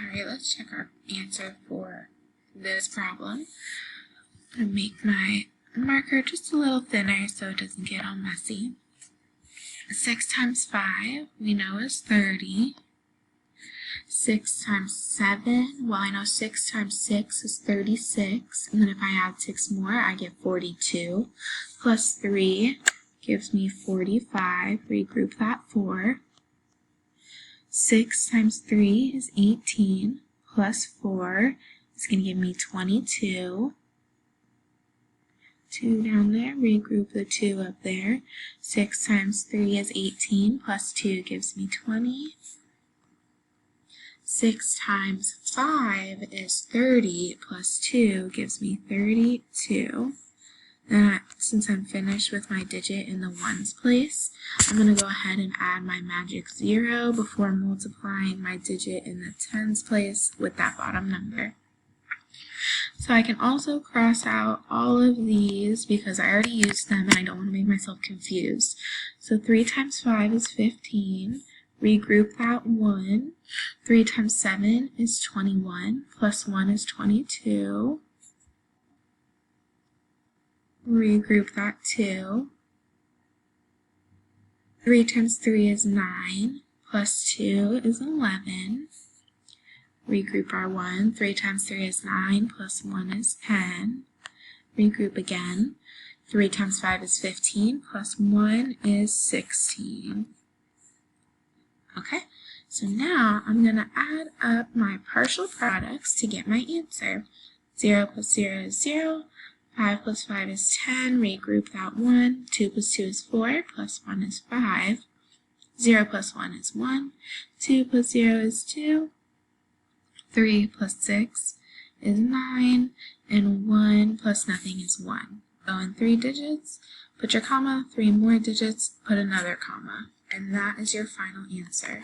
Alright, let's check our answer for this problem. I'm going to make my marker just a little thinner so it doesn't get all messy. 6 times 5 we know is 30. 6 times 7, well I know 6 times 6 is 36, and then if I add 6 more I get 42, plus 3 gives me 45, regroup that 4. 6 times 3 is 18, plus 4 is going to give me 22. 2 down there, regroup the 2 up there. 6 times 3 is 18, plus 2 gives me 20. 6 times 5 is 30, plus 2 gives me 32. Then, since I'm finished with my digit in the ones place, I'm going to go ahead and add my magic 0 before multiplying my digit in the tens place with that bottom number. So I can also cross out all of these because I already used them and I don't want to make myself confused. So 3 times 5 is 15. Regroup that 1. 3 times 7 is 21. Plus 1 is 22. Regroup that 2. 3 times 3 is 9. Plus 2 is 11. Regroup our 1. 3 times 3 is 9, plus 1 is 10. Regroup again. 3 times 5 is 15, plus 1 is 16. Okay, so now I'm going to add up my partial products to get my answer. 0 plus 0 is 0. 5 plus 5 is 10. Regroup that 1. 2 plus 2 is 4, plus 1 is 5. 0 plus 1 is 1. 2 plus 0 is 2. 3 plus 6 is 9, and 1 plus nothing is 1. Go in 3 digits, put your comma, 3 more digits, put another comma, and that is your final answer.